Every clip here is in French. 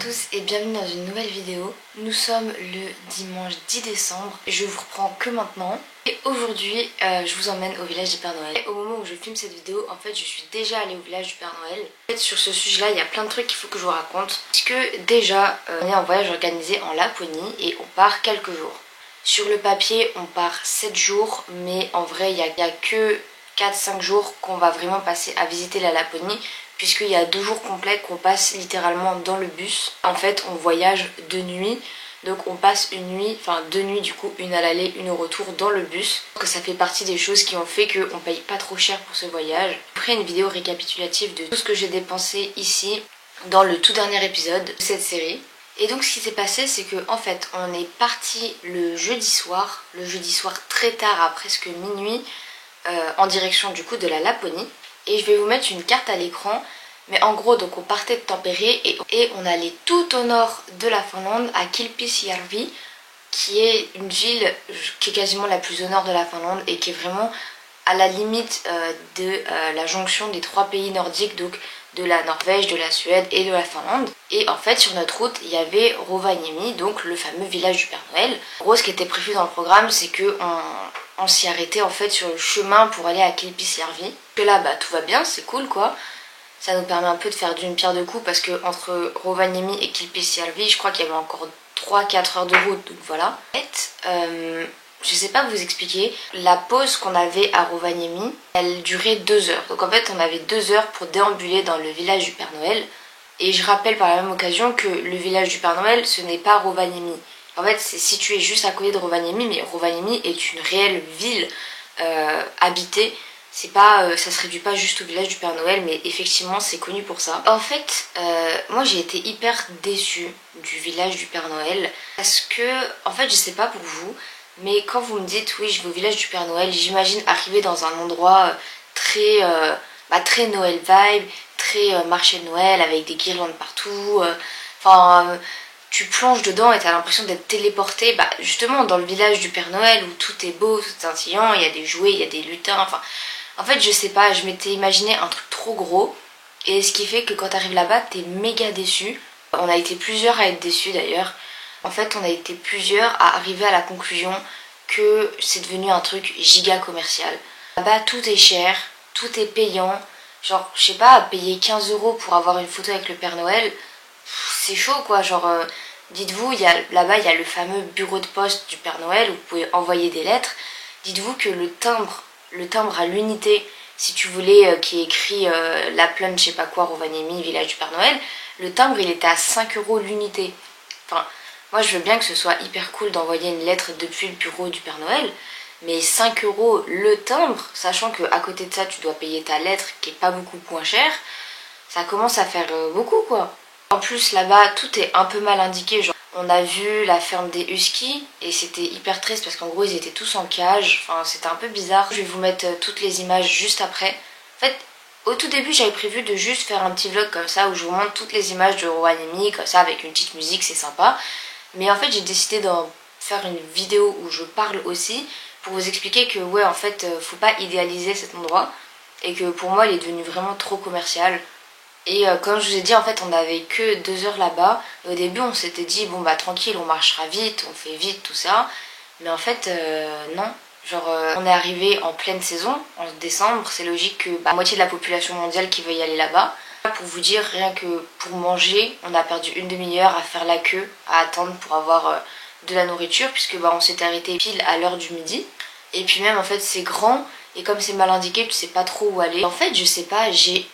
tous et bienvenue dans une nouvelle vidéo. Nous sommes le dimanche 10 décembre, je vous reprends que maintenant. Et aujourd'hui, je vous emmène au village du Père Noël. Et au moment où je filme cette vidéo, en fait, je suis déjà allée au village du Père Noël. En fait, sur ce sujet-là, il y a plein de trucs qu'il faut que je vous raconte. Puisque déjà, on est en voyage organisé en Laponie et on part quelques jours. Sur le papier, on part 7 jours, mais en vrai, il n'y a que 4-5 jours qu'on va vraiment passer à visiter la Laponie. Puisqu'il y a 2 jours complets qu'on passe littéralement dans le bus. En fait, on voyage 2 nuits. Donc on passe une nuit, enfin 2 nuits du coup, une à l'aller, une au retour dans le bus. Que ça fait partie des choses qui ont fait qu'on paye pas trop cher pour ce voyage. Je ferai une vidéo récapitulative de tout ce que j'ai dépensé ici dans le tout dernier épisode de cette série. Et donc ce qui s'est passé, c'est que en fait on est parti le jeudi soir très tard à presque minuit, en direction du coup de la Laponie. Et je vais vous mettre une carte à l'écran. Mais en gros, donc on partait de Tampere et on allait tout au nord de la Finlande, à Kilpisjärvi, qui est une ville qui est quasiment la plus au nord de la Finlande et qui est vraiment à la limite de la jonction des 3 pays nordiques, donc de la Norvège, de la Suède et de la Finlande. Et en fait, sur notre route, il y avait Rovaniemi, donc le fameux village du Père Noël. En gros, ce qui était prévu dans le programme, c'est que on s'y arrêtait en fait sur le chemin pour aller à Kilpisjärvi. Que là, bah tout va bien, c'est cool quoi. Ça nous permet un peu de faire d'une pierre deux coups parce que entre Rovaniemi et Kilpisjärvi, je crois qu'il y avait encore 3-4 heures de route, donc voilà. En fait, je sais pas vous expliquer, la pause qu'on avait à Rovaniemi, elle durait 2 heures. Donc en fait, on avait 2 heures pour déambuler dans le village du Père Noël. Et je rappelle par la même occasion que le village du Père Noël, ce n'est pas Rovaniemi. En fait, c'est situé juste à côté de Rovaniemi, mais Rovaniemi est une réelle ville habitée. C'est pas, ça se réduit pas juste au village du Père Noël, mais effectivement c'est connu pour ça. En fait, moi j'ai été hyper déçue du village du Père Noël parce que, en fait, je sais pas pour vous, mais quand vous me dites oui je vais au village du Père Noël, j'imagine arriver dans un endroit très, très Noël vibe, très marché de Noël avec des guirlandes partout. Tu plonges dedans et t'as l'impression d'être téléporté justement dans le village du Père Noël où tout est beau, tout est scintillant, il y a des jouets, il y a des lutins, enfin. En fait, je sais pas, je m'étais imaginé un truc trop gros. Et ce qui fait que quand t'arrives là-bas, t'es méga déçu. On a été plusieurs à être déçus d'ailleurs. En fait, on a été plusieurs à arriver à la conclusion que c'est devenu un truc giga commercial. Là-bas, tout est cher, tout est payant. Genre, je sais pas, payer 15 € pour avoir une photo avec le Père Noël, c'est chaud quoi. Genre, dites-vous, là-bas, il y a le fameux bureau de poste du Père Noël où vous pouvez envoyer des lettres. Dites-vous que le timbre à l'unité, si tu voulais, qui est écrit la plaine, je sais pas quoi, Rovaniemi, village du Père Noël, le timbre il était à 5 € l'unité. Enfin, moi je veux bien que ce soit hyper cool d'envoyer une lettre depuis le bureau du Père Noël, mais 5 € le timbre, sachant que à côté de ça tu dois payer ta lettre qui est pas beaucoup moins chère, ça commence à faire beaucoup quoi. En plus là-bas tout est un peu mal indiqué, genre on a vu la ferme des huskies et c'était hyper triste parce qu'en gros ils étaient tous en cage, enfin c'était un peu bizarre. Je vais vous mettre toutes les images juste après. En fait, au tout début j'avais prévu de juste faire un petit vlog comme ça où je vous montre toutes les images de Rovaniemi, comme ça avec une petite musique, c'est sympa. Mais en fait j'ai décidé d'en faire une vidéo où je parle aussi pour vous expliquer que ouais en fait faut pas idéaliser cet endroit et que pour moi il est devenu vraiment trop commercial. Et comme je vous ai dit, en fait, on n'avait que 2 heures là-bas. Au début, on s'était dit, bon bah tranquille, on marchera vite, on fait vite, tout ça. Mais en fait, non. Genre, on est arrivé en pleine saison, en décembre. C'est logique que la moitié de la population mondiale qui veut y aller là-bas. Pour vous dire, rien que pour manger, on a perdu une demi-heure à faire la queue, à attendre pour avoir de la nourriture, puisque on s'était arrêté pile à l'heure du midi. Et puis même, en fait, c'est grand, et comme c'est mal indiqué, tu sais pas trop où aller. En fait, je sais pas, j'ai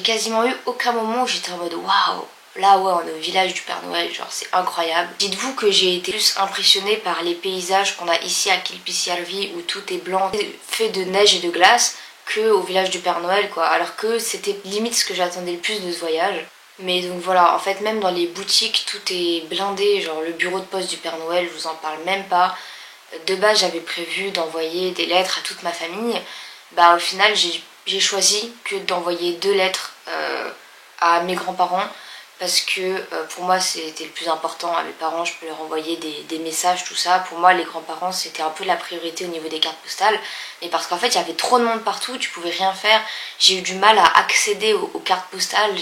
quasiment eu aucun moment où j'étais en mode waouh, là ouais on est au village du Père Noël, genre c'est incroyable. Dites-vous que j'ai été plus impressionnée par les paysages qu'on a ici à Kilpisjärvi où tout est blanc, fait de neige et de glace, que au village du Père Noël quoi. Alors que c'était limite ce que j'attendais le plus de ce voyage. Mais donc voilà, en fait même dans les boutiques tout est blindé, genre le bureau de poste du Père Noël, je vous en parle même pas. De base j'avais prévu d'envoyer des lettres à toute ma famille. Au final j'ai choisi que d'envoyer 2 lettres à mes grands-parents parce que pour moi c'était le plus important. À mes parents je peux leur envoyer des messages, tout ça. Pour moi les grands-parents c'était un peu la priorité au niveau des cartes postales, mais parce qu'en fait il y avait trop de monde partout, tu pouvais rien faire. J'ai eu du mal à accéder aux cartes postales,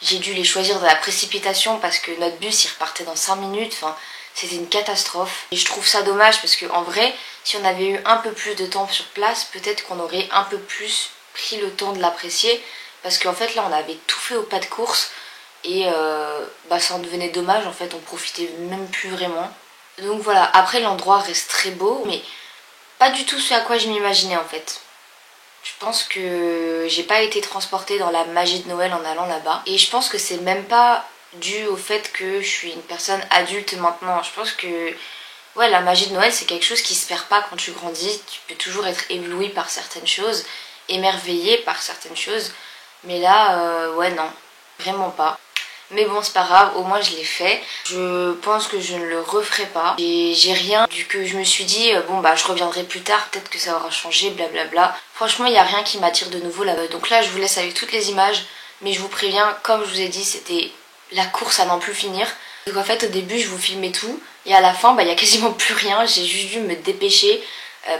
J'ai dû les choisir dans la précipitation parce que notre bus il repartait dans 5 minutes, enfin c'était une catastrophe. Et je trouve ça dommage parce que en vrai, si on avait eu un peu plus de temps sur place, peut-être qu'on aurait un peu plus pris le temps de l'apprécier. Parce qu'en fait là on avait tout fait au pas de course et ça en devenait dommage en fait, on profitait même plus vraiment. Donc voilà, après l'endroit reste très beau mais pas du tout ce à quoi je m'imaginais en fait. Je pense que j'ai pas été transportée dans la magie de Noël en allant là-bas. Et je pense que c'est même pas dû au fait que je suis une personne adulte maintenant. Je pense que ouais, la magie de Noël c'est quelque chose qui se perd pas quand tu grandis. Tu peux toujours être ébloui par certaines choses, émerveillé par certaines choses. Mais là, ouais non, vraiment pas. Mais bon c'est pas grave, au moins je l'ai fait. Je pense que je ne le referai pas. Et j'ai rien du que je me suis dit bon bah je reviendrai plus tard, peut-être que ça aura changé, blablabla. Franchement il n'y a rien qui m'attire de nouveau là-bas. Donc là je vous laisse avec toutes les images. Mais je vous préviens, comme je vous ai dit, c'était la course à n'en plus finir. Donc en fait au début je vous filmais tout. Et à la fin il y a quasiment plus rien. J'ai juste dû me dépêcher.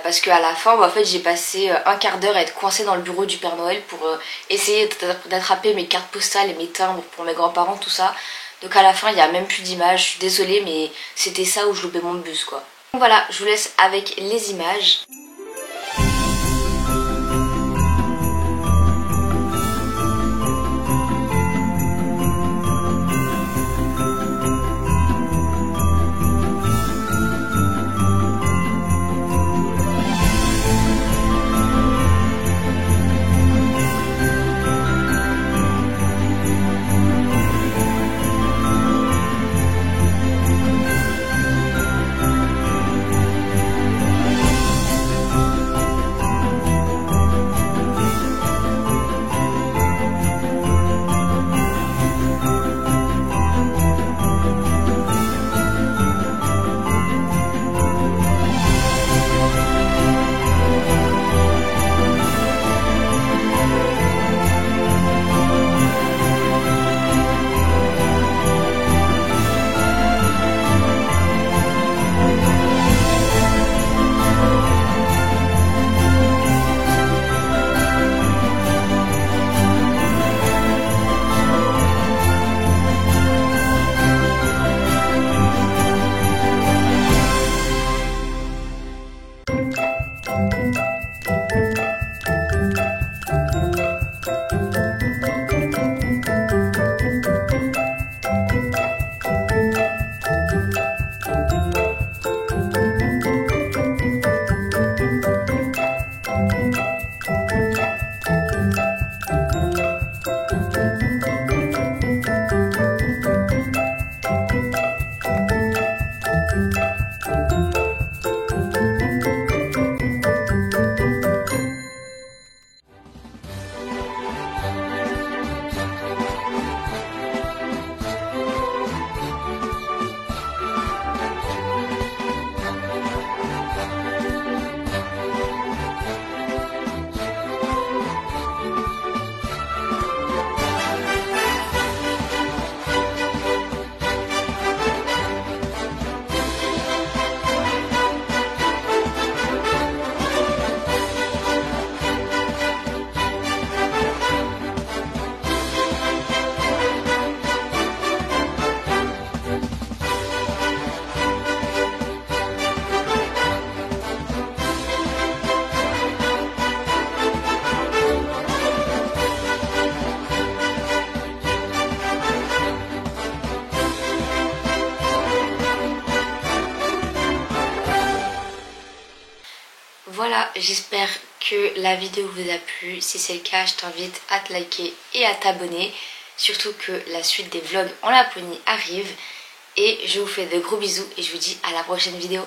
Parce qu'à la fin, en fait, j'ai passé un quart d'heure à être coincée dans le bureau du Père Noël pour essayer d'attraper mes cartes postales et mes timbres pour mes grands-parents, tout ça. Donc à la fin, il n'y a même plus d'images. Je suis désolée, mais c'était ça où je loupais mon bus, quoi. Donc voilà, je vous laisse avec les images. Voilà, j'espère que la vidéo vous a plu. Si c'est le cas, je t'invite à te liker et à t'abonner. Surtout que la suite des vlogs en Laponie arrive. Et je vous fais de gros bisous et je vous dis à la prochaine vidéo.